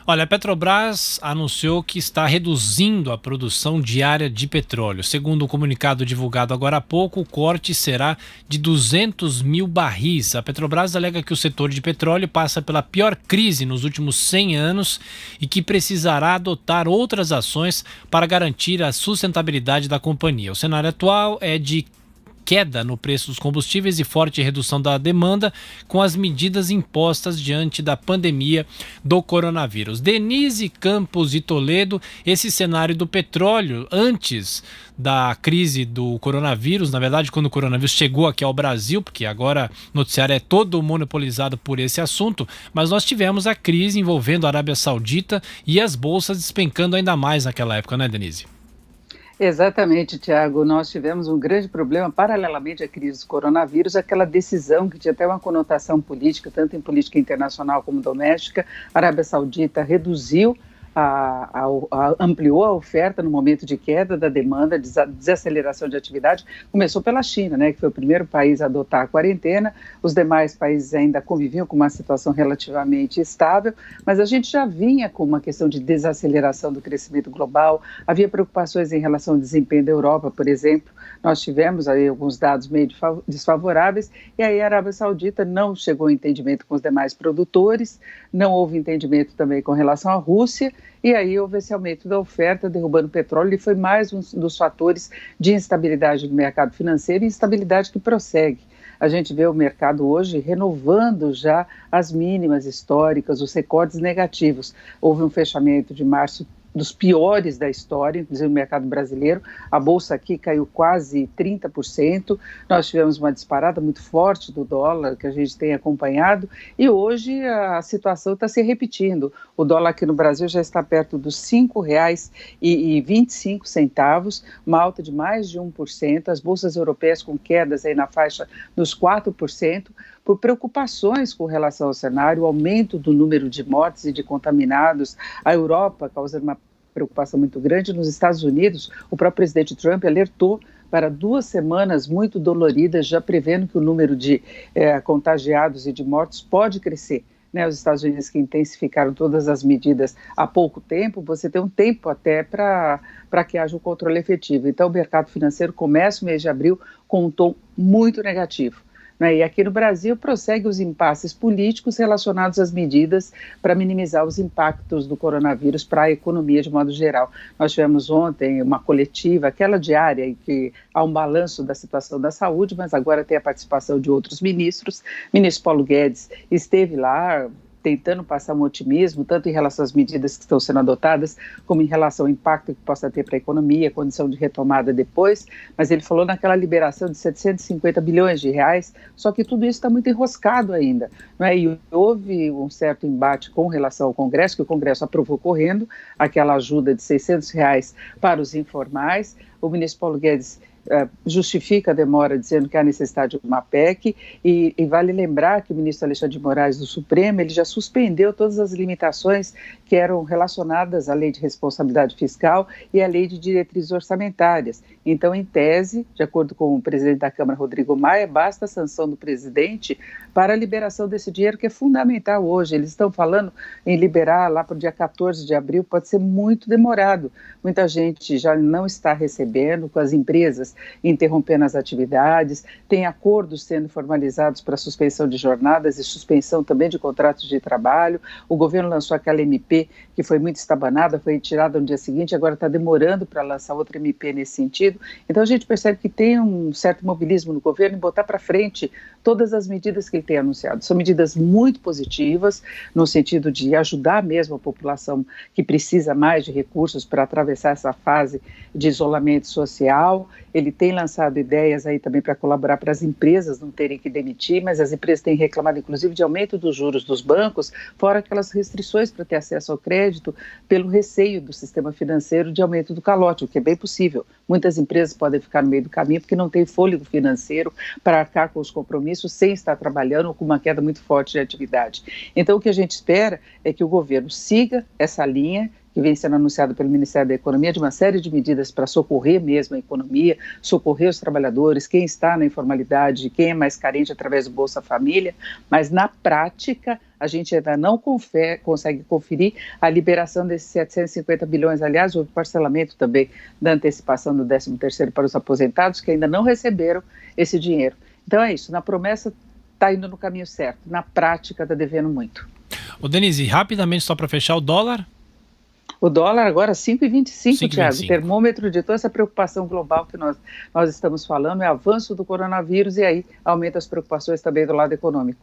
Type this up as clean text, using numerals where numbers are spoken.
Olha, a Petrobras anunciou que está reduzindo a produção diária de petróleo. Segundo o comunicado divulgado agora há pouco, o corte será de 200 mil barris. A Petrobras alega que o setor de petróleo passa pela pior crise nos últimos 100 anos e que precisará adotar outras ações para garantir a sustentabilidade da companhia. O cenário atual é de queda no preço dos combustíveis e forte redução da demanda com as medidas impostas diante da pandemia do coronavírus. Denise Campos e Toledo, esse cenário do petróleo antes da crise do coronavírus, na verdade quando o coronavírus chegou aqui ao Brasil, porque agora o noticiário é todo monopolizado por esse assunto, mas nós tivemos a crise envolvendo a Arábia Saudita e as bolsas despencando ainda mais naquela época, né, Denise? Exatamente, Tiago. Nós tivemos um grande problema, paralelamente à crise do coronavírus, aquela decisão que tinha até uma conotação política, tanto em política internacional como doméstica. A Arábia Saudita reduziu, ampliou a oferta no momento de queda da demanda, desaceleração de atividade. Começou pela China, né, que foi o primeiro país a adotar a quarentena. Os demais países ainda conviviam com uma situação relativamente estável, mas a gente já vinha com uma questão de desaceleração do crescimento global. Havia preocupações em relação ao desempenho da Europa, por exemplo. Nós tivemos aí alguns dados meio desfavoráveis, e aí a Arábia Saudita não chegou a entendimento com os demais produtores, não houve entendimento também com relação à Rússia, e aí houve esse aumento da oferta, derrubando o petróleo, e foi mais um dos fatores de instabilidade no mercado financeiro e instabilidade que prossegue. A gente vê o mercado hoje renovando já as mínimas históricas, os recordes negativos. Houve um fechamento de março dos piores da história, inclusive no mercado brasileiro. A bolsa aqui caiu quase 30%, nós tivemos uma disparada muito forte do dólar, que a gente tem acompanhado, e hoje a situação está se repetindo. O dólar aqui no Brasil já está perto dos R$ 5,25, uma alta de mais de 1%, as bolsas europeias com quedas aí na faixa dos 4%, por preocupações com relação ao cenário, o aumento do número de mortes e de contaminados, a Europa causando uma preocupação muito grande. Nos Estados Unidos, o próprio presidente Trump alertou para 2 semanas muito doloridas, já prevendo que o número de contagiados e de mortos pode crescer. Né, os Estados Unidos que intensificaram todas as medidas há pouco tempo, você tem um tempo até para que haja um controle efetivo. Então, o mercado financeiro começa o mês de abril com um tom muito negativo. Né? E aqui no Brasil prossegue os impasses políticos relacionados às medidas para minimizar os impactos do coronavírus para a economia de modo geral. Nós tivemos ontem uma coletiva, aquela diária, em que há um balanço da situação da saúde, mas agora tem a participação de outros ministros. O ministro Paulo Guedes esteve lá, tentando passar um otimismo, tanto em relação às medidas que estão sendo adotadas, como em relação ao impacto que possa ter para a economia, condição de retomada depois, mas ele falou naquela liberação de 750 bilhões de reais, só que tudo isso está muito enroscado ainda, não é? E houve um certo embate com relação ao Congresso, que o Congresso aprovou correndo aquela ajuda de R$ 600 para os informais. O ministro Paulo Guedes justifica a demora dizendo que há necessidade de uma PEC e vale lembrar que o ministro Alexandre de Moraes do Supremo, ele já suspendeu todas as limitações que eram relacionadas à lei de responsabilidade fiscal e à lei de diretrizes orçamentárias. Então, em tese, de acordo com o presidente da Câmara, Rodrigo Maia, basta a sanção do presidente para a liberação desse dinheiro, que é fundamental hoje. Eles estão falando em liberar lá para o dia 14 de abril, pode ser muito demorado. Muita gente já não está recebendo, com as empresas interrompendo as atividades, tem acordos sendo formalizados para suspensão de jornadas e suspensão também de contratos de trabalho. O governo lançou aquela MP que foi muito estabanada, foi retirada no dia seguinte, agora está demorando para lançar outra MP nesse sentido. Então a gente percebe que tem um certo mobilismo no governo em botar para frente todas as medidas que ele tem anunciado. São medidas muito positivas, no sentido de ajudar mesmo a população que precisa mais de recursos para atravessar essa fase de isolamento social. Ele tem lançado ideias aí também para colaborar para as empresas não terem que demitir, mas as empresas têm reclamado inclusive de aumento dos juros dos bancos, fora aquelas restrições para ter acesso ao crédito, pelo receio do sistema financeiro de aumento do calote, o que é bem possível. Muitas empresas podem ficar no meio do caminho porque não tem fôlego financeiro para arcar com os compromissos sem estar trabalhando ou com uma queda muito forte de atividade. Então o que a gente espera é que o governo siga essa linha que vem sendo anunciado pelo Ministério da Economia, de uma série de medidas para socorrer mesmo a economia, socorrer os trabalhadores, quem está na informalidade, quem é mais carente através do Bolsa Família, mas na prática a gente ainda não consegue conferir a liberação desses 750 bilhões. Aliás, houve parcelamento também da antecipação do 13º para os aposentados que ainda não receberam esse dinheiro. Então é isso, na promessa está indo no caminho certo, na prática está devendo muito. Ô Denise, rapidamente só para fechar, o dólar? O dólar agora 5,25, Thiago, 5,25. o termômetro de toda essa preocupação global que nós estamos falando é o avanço do coronavírus e aí aumenta as preocupações também do lado econômico.